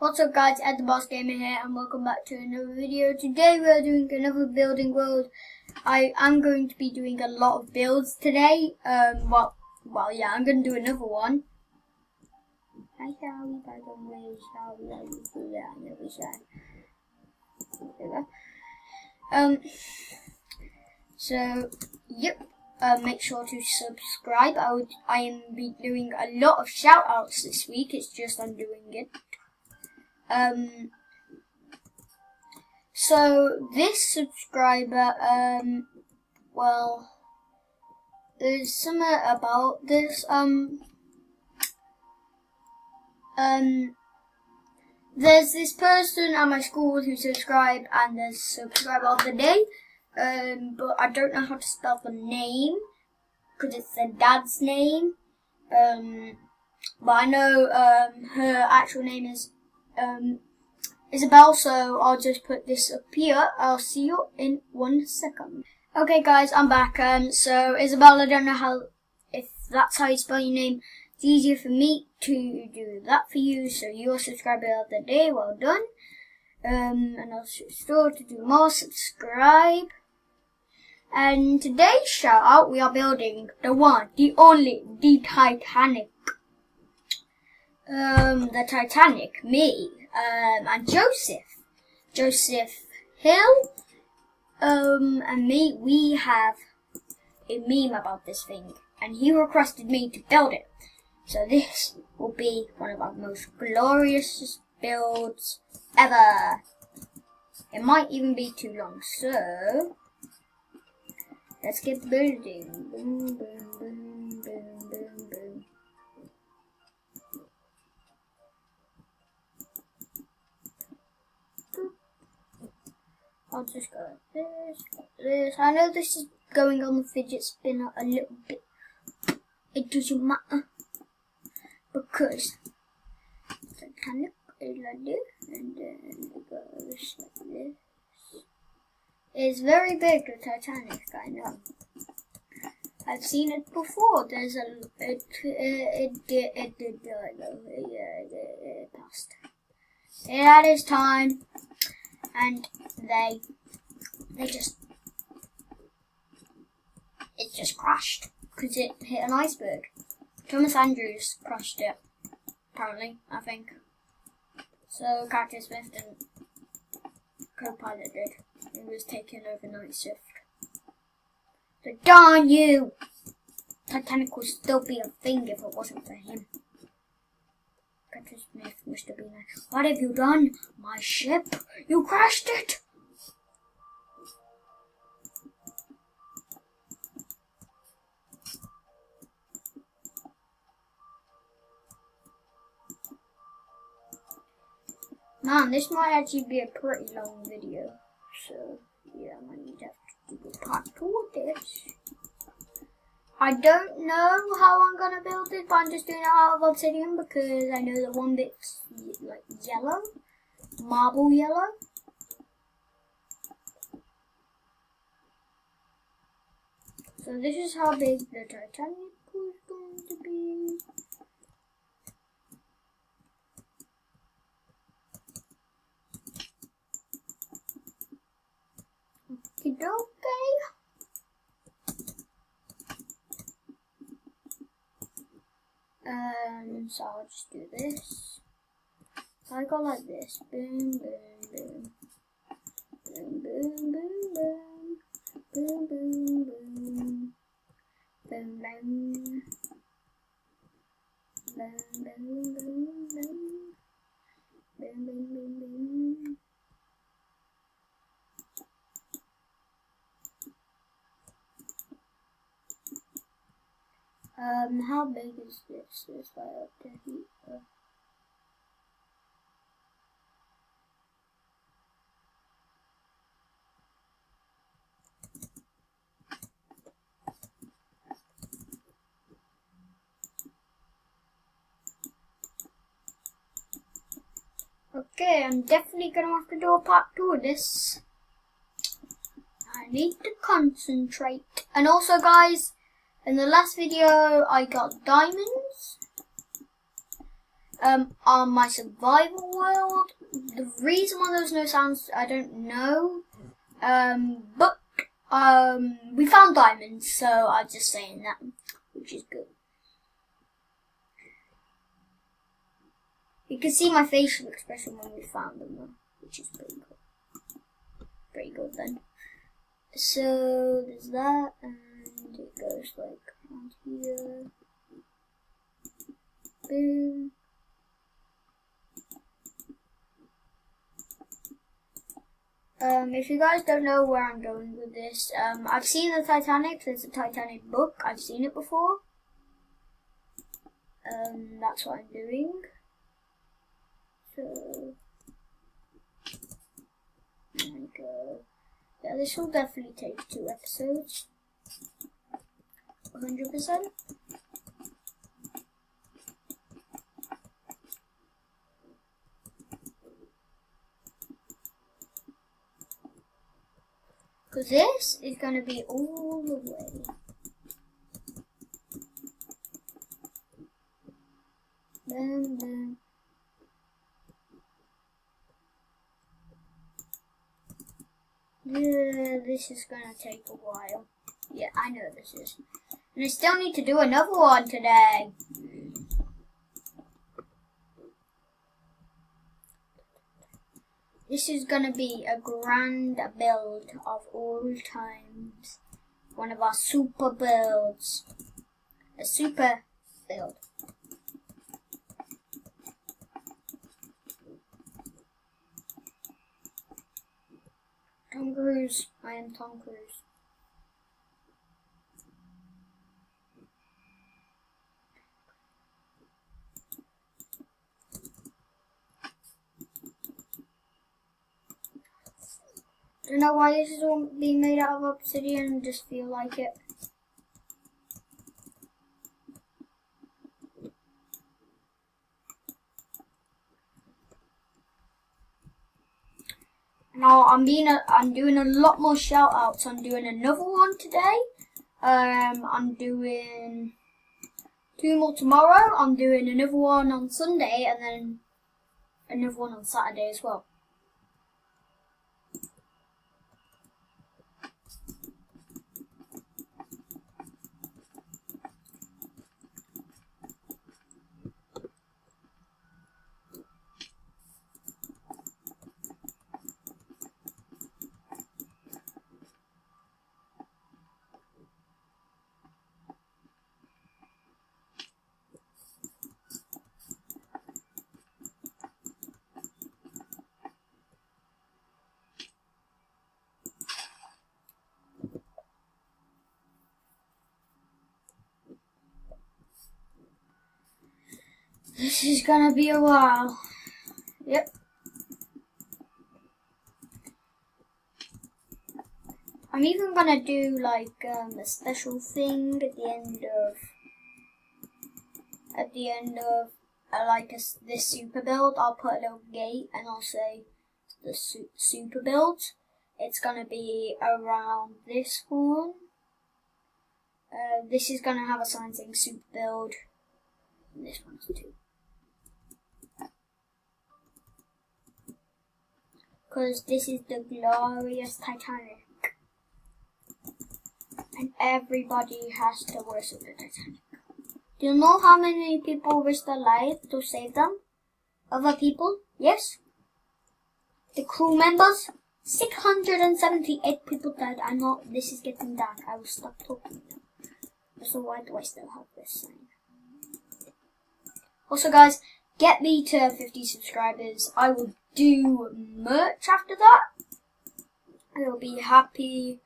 What's up guys, Ed the Boss Gamer here and welcome back to another video. Today we are doing another building world. I am going to be doing a lot of builds today. I'm going to do another one. Hi Charlie, by the way, Charlie, I will do that on the other side. There we go. Make sure to subscribe. I am be doing a lot of shout outs this week, it's just I'm doing it. So this subscriber, there's something about this, there's this person at my school who subscribed, and there's subscriber of the day, but I don't know how to spell the name, because it's their dad's name, but I know, her actual name is, Isabel, so I'll just put this up here. I'll see you in 1 second. Okay guys, I'm back. So Isabel, I don't know if that's how you spell your name. It's easier for me to do that for you, so you're a subscriber of the day, well done. And I'll still to do more, subscribe. And today's shout out, we are building the one, the only, the Titanic. The Titanic, me, and Joseph Hill, and me, we have a meme about this thing, and he requested me to build it. So this will be one of our most glorious builds ever. It might even be too long, so let's get building. Boom, boom, boom, boom, boom, boom. I'll just go like this. I know this is going on the fidget spinner a little bit. It doesn't matter because Titanic is like this, and then it goes like this. It's very big, the Titanic. I know. I've seen it before. There's it passed. It had its time. And it just crashed because it hit an iceberg. Thomas Andrews crashed it, apparently, I think. So Captain Smith didn't. Co-pilot did. He was taking overnight shift. So darn you! Titanic would still be a thing if it wasn't for him. Captain Smith must have been like, what have you done? My ship? You crashed it! Man, this might actually be a pretty long video. So, yeah, I might need to have to do a part 2 of this. I don't know how I'm gonna build it, but I'm just doing it out of obsidian because I know that one bit's like yellow, marble yellow. So this is how big the Titanic was going to be. Okay. So I'll just do this. So I go like this. Boom, boom, boom. Boom, boom, boom, boom. Boom, boom, boom. Boom, boom. Boom, boom, boom, boom. Boom, boom, boom, boom. How big is this? This guy up to here. Okay, I'm definitely gonna have to do a part 2 of this. I need to concentrate. And also guys, in the last video I got diamonds. On my survival world, the reason why there's no sounds, I don't know. But we found diamonds, so I'm just saying that, which is good. You can see my facial expression when we found them, though, which is pretty good. Pretty good then. So there's that, and it goes like around here. Boom. If you guys don't know where I'm going with this, I've seen the Titanic. There's a Titanic book. I've seen it before. That's what I'm doing. So there we go. Yeah, this will definitely take 2 episodes. 100%. Because this is going to be all the way. Then. Yeah, this is going to take a while. Yeah, I know this is. And I still need to do another one today. This is going to be a grand build of all times. One of our super builds. A super build. Tom Cruise. I am Tom Cruise. I don't know why this is all being made out of obsidian, just feel like it. Now I'm doing a lot more shout outs. I'm doing another one today. I'm doing 2 more tomorrow. I'm doing another one on Sunday and then another one on Saturday as well. This is gonna be a while. Yep. I'm even gonna do like a special thing at the end of this super build. I'll put a little gate and I'll say the super build. It's gonna be around this one. This is gonna have a sign saying super build. And this one's too. Because this is the glorious Titanic. And everybody has to worship the Titanic. Do you know how many people risked their life to save them? Other people? Yes? The crew members? 678 people died. I know this is getting dark. I will stop talking now. So why do I still have this sign? Also guys, get me to 50 subscribers. I will do merch after that. I'll be happy.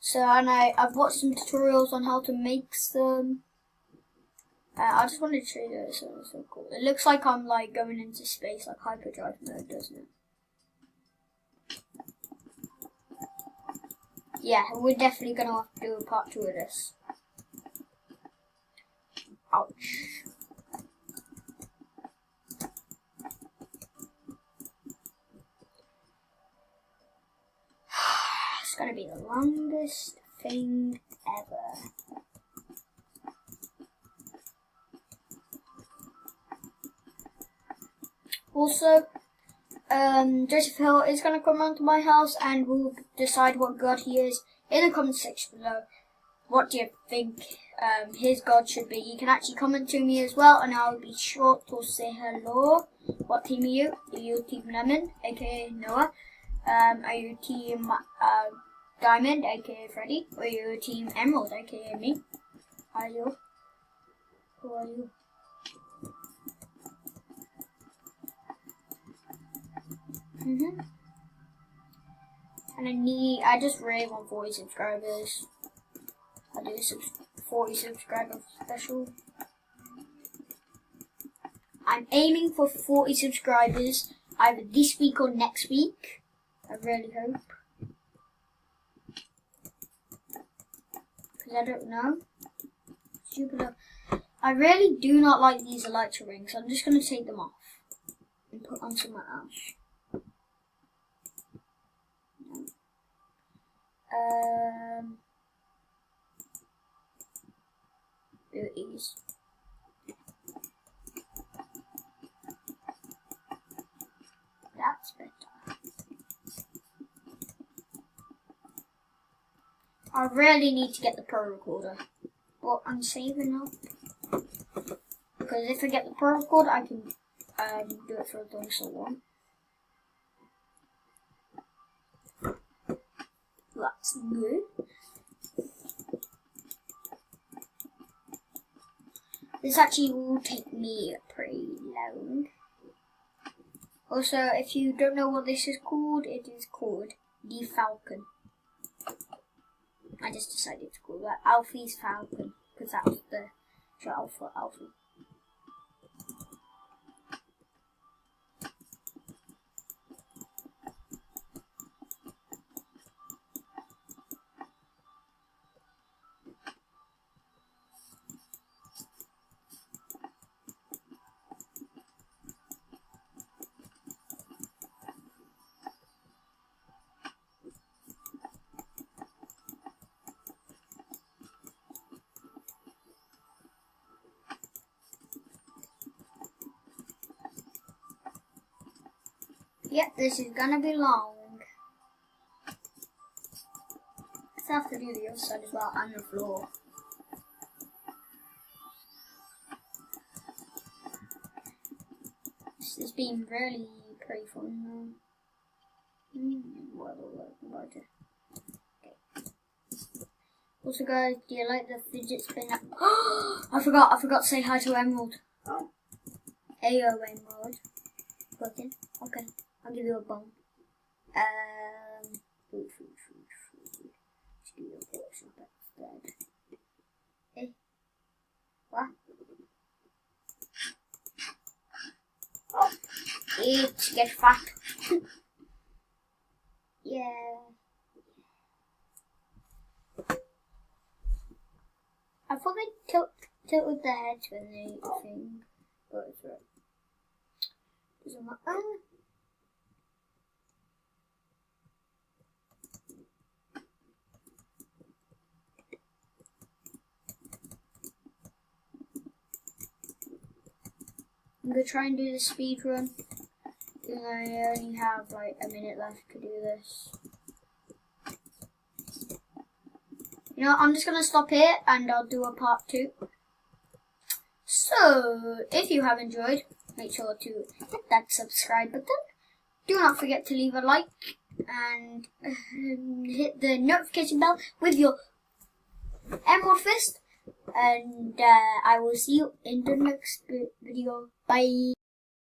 So, and I've watched some tutorials on how to make some. I just wanted to show you this. It's so cool. It looks like I'm like going into space, like hyperdrive mode, doesn't it? Yeah, we're definitely gonna have to do a part 2 of this. Ouch. It's gonna be the longest thing ever. Also, Joseph Hill is going to come round to my house and we'll decide what god he is in the comment section below. What do you think his god should be? You can actually comment to me as well and I'll be sure to say hello. What team are you? Are you team Lemon, aka Noah? Are you team Diamond, aka Freddy? Or are you team Emerald, aka me? Are you? Who are you? And I just really want 40 subscribers. I'll do a 40 subscriber special. I'm aiming for 40 subscribers either this week or next week. I really hope. Because I don't know. Stupid. I really do not like these elytra rings. I'm just going to take them off and put on somewhere else. Booties. That's better. I really need to get the Pro Recorder, but I'm saving up because if I get the Pro Recorder, I can do it for a dinosaur one. That's good. This actually will take me pretty long. Also, if you don't know what this is called, it is called the Falcon. I just decided to call that Alfie's Falcon because that was the short for Alfie. Yep, this is gonna be long. I have to do the other side as well, and the floor. This has been really pretty fun though. Okay. Also guys, do you like the fidget spinner? I forgot to say hi to Emerald. Ayo Emerald. Working? Okay. I'll give you a bone. Food. Let's give you a portion instead. Eh? What? Oh! Eat, get fat. Yeah. I thought they tilted their heads when they eat the thing. But it's right. Doesn't matter. I'm gonna try and do the speed run. And I only have like a minute left to do this. You know, I'm just gonna stop here and I'll do a part 2. So, if you have enjoyed, make sure to hit that subscribe button. Do not forget to leave a like and hit the notification bell with your Emerald Fist. And I will see you in the next video. Bye.